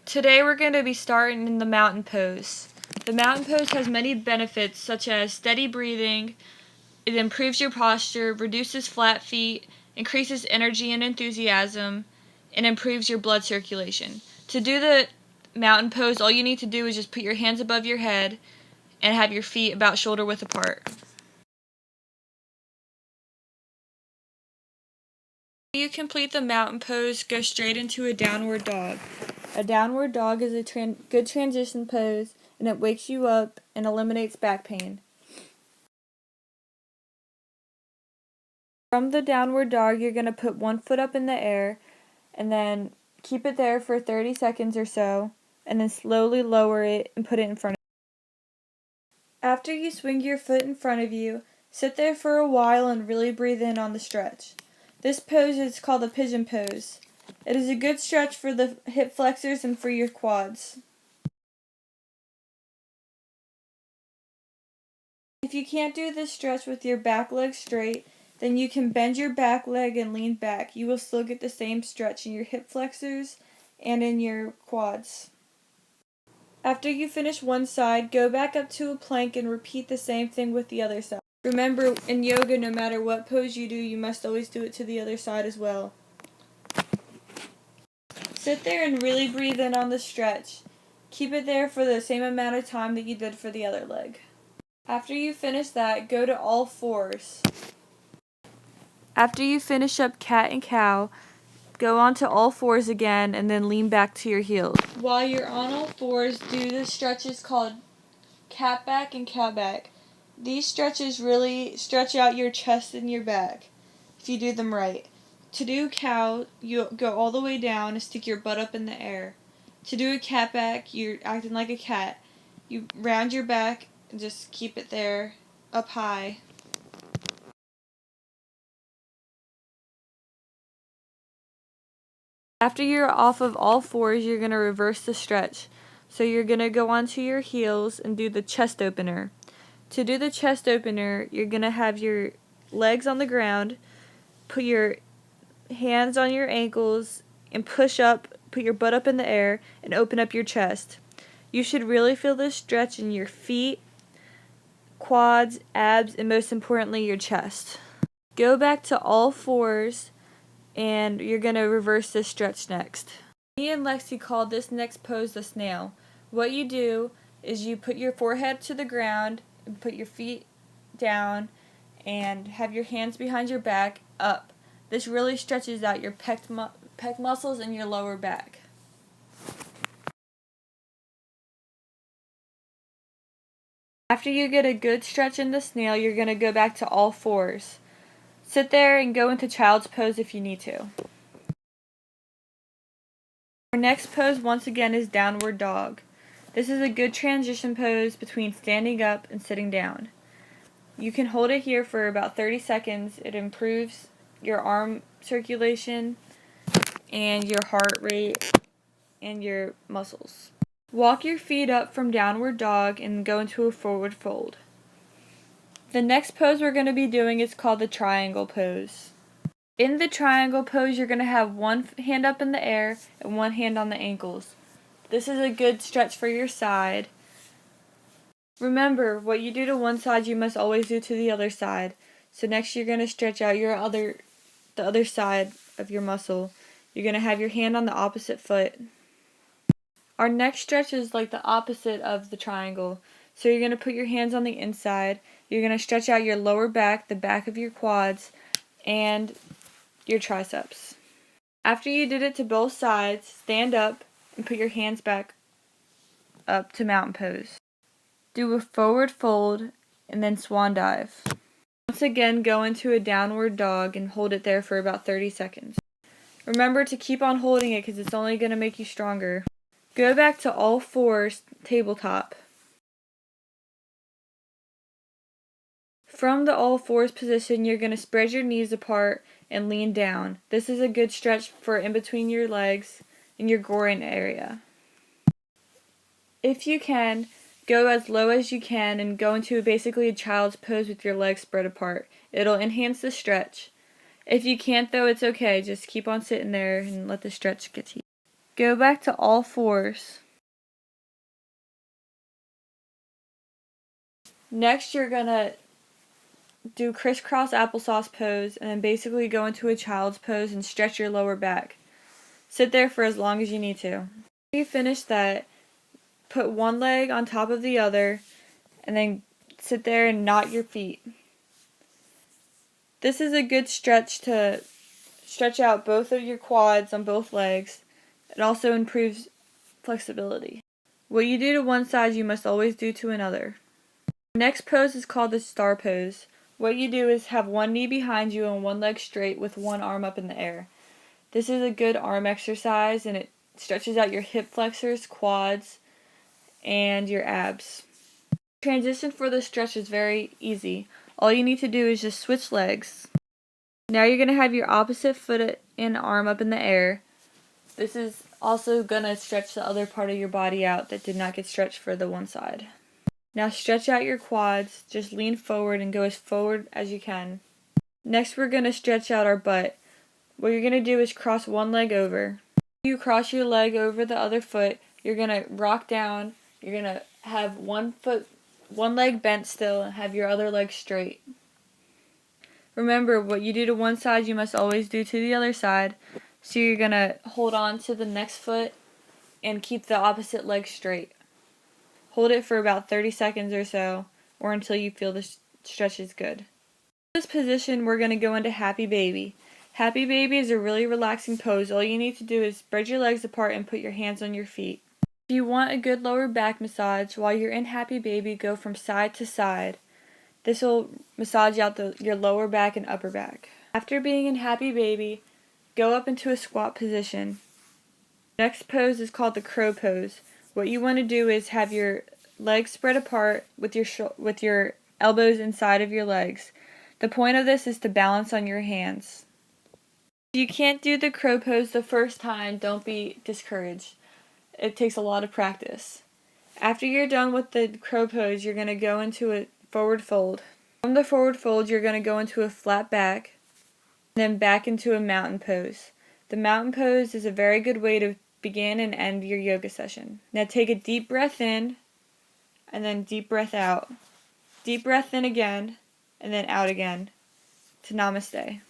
Today we're going to be starting in the mountain pose. The mountain pose has many benefits such as steady breathing, it improves your posture, reduces flat feet, increases energy and enthusiasm, and improves your blood circulation. To do the mountain pose, all you need to do is just put your hands above your head and have your feet about shoulder width apart. After you complete the mountain pose, go straight into a downward dog. A downward dog is a good transition pose, and it wakes you up and eliminates back pain. From the downward dog, you're going to put one foot up in the air, and then keep it there for 30 seconds or so, and then slowly lower it and put it in front of you. After you swing your foot in front of you, sit there for a while and really breathe in on the stretch. This pose is called a pigeon pose. It is a good stretch for the hip flexors and for your quads. If you can't do this stretch with your back leg straight, then you can bend your back leg and lean back. You will still get the same stretch in your hip flexors and in your quads. After you finish one side, go back up to a plank and repeat the same thing with the other side. Remember, in yoga, no matter what pose you do, you must always do it to the other side as well. Sit there and really breathe in on the stretch. Keep it there for the same amount of time that you did for the other leg. After you finish that, go to all fours. After you finish up cat and cow, go on to all fours again and then lean back to your heels. While you're on all fours, do the stretches called cat back and cow back. These stretches really stretch out your chest and your back if you do them right. To do cow, you go all the way down and stick your butt up in the air. To do a cat back, you're acting like a cat. You round your back and just keep it there up high. After you're off of all fours, you're going to reverse the stretch. So you're going to go onto your heels and do the chest opener. To do the chest opener, you're going to have your legs on the ground, put your hands on your ankles, and push up, put your butt up in the air, and open up your chest. You should really feel this stretch in your feet, quads, abs, and most importantly, your chest. Go back to all fours, and you're going to reverse this stretch next. Me and Lexi called this next pose the snail. What you do is you put your forehead to the ground, and put your feet down, and have your hands behind your back up. This really stretches out your pec muscles and your lower back. After you get a good stretch in the snail, you're going to go back to all fours. Sit there and go into child's pose if you need to. Our next pose once again is downward dog. This is a good transition pose between standing up and sitting down. You can hold it here for about 30 seconds. It improves your arm circulation and your heart rate and your muscles. Walk your feet up from downward dog and go into a forward fold. The next pose we're going to be doing is called the triangle pose. In the triangle pose, you're going to have one hand up in the air and one hand on the ankles. This is a good stretch for your side. Remember, what you do to one side, you must always do to the other side. So next you're going to stretch out the other side of your muscle. You're going to have your hand on the opposite foot. Our next stretch is like the opposite of the triangle. So you're going to put your hands on the inside. You're going to stretch out your lower back, the back of your quads, and your triceps. After you did it to both sides, stand up and put your hands back up to mountain pose. Do a forward fold and then swan dive. Once again, go into a downward dog and hold it there for about 30 seconds. Remember to keep on holding it because it's only going to make you stronger. Go back to all fours, tabletop. From the all fours position, you're going to spread your knees apart and lean down. This is a good stretch for in between your legs and your groin area. If you can, go as low as you can and go into basically a child's pose with your legs spread apart. It'll enhance the stretch. If you can't though, it's okay. Just keep on sitting there and let the stretch get to you. Go back to all fours. Next, you're gonna do crisscross applesauce pose and then basically go into a child's pose and stretch your lower back. Sit there for as long as you need to. After you finish that, put one leg on top of the other and then sit there and knot your feet. This is a good stretch to stretch out both of your quads on both legs. It also improves flexibility. What you do to one side, you must always do to another. The next pose is called the star pose. What you do is have one knee behind you and one leg straight with one arm up in the air. This is a good arm exercise and it stretches out your hip flexors, quads, and your abs. Transition for the stretch is very easy. All you need to do is just switch legs. Now you're going to have your opposite foot and arm up in the air. This is also going to stretch the other part of your body out that did not get stretched for the one side. Now stretch out your quads, just lean forward and go as forward as you can. Next we're going to stretch out our butt. What you're going to do is cross one leg over. When you cross your leg over the other foot, you're going to rock down. You're going to have one leg bent still and have your other leg straight. Remember, what you do to one side, you must always do to the other side. So you're going to hold on to the next foot and keep the opposite leg straight. Hold it for about 30 seconds or so, or until you feel the stretch is good. In this position, we're going to go into Happy Baby. Happy Baby is a really relaxing pose. All you need to do is spread your legs apart and put your hands on your feet. If you want a good lower back massage, while you're in Happy Baby, go from side to side. This will massage out your lower back and upper back. After being in Happy Baby, go up into a squat position. Next pose is called the crow pose. What you want to do is have your legs spread apart with your elbows inside of your legs. The point of this is to balance on your hands. If you can't do the crow pose the first time, don't be discouraged. It takes a lot of practice. After you're done with the crow pose, you're going to go into a forward fold. From the forward fold, you're going to go into a flat back, and then back into a mountain pose. The mountain pose is a very good way to begin and end your yoga session. Now take a deep breath in, and then deep breath out. Deep breath in again, and then out again. To namaste.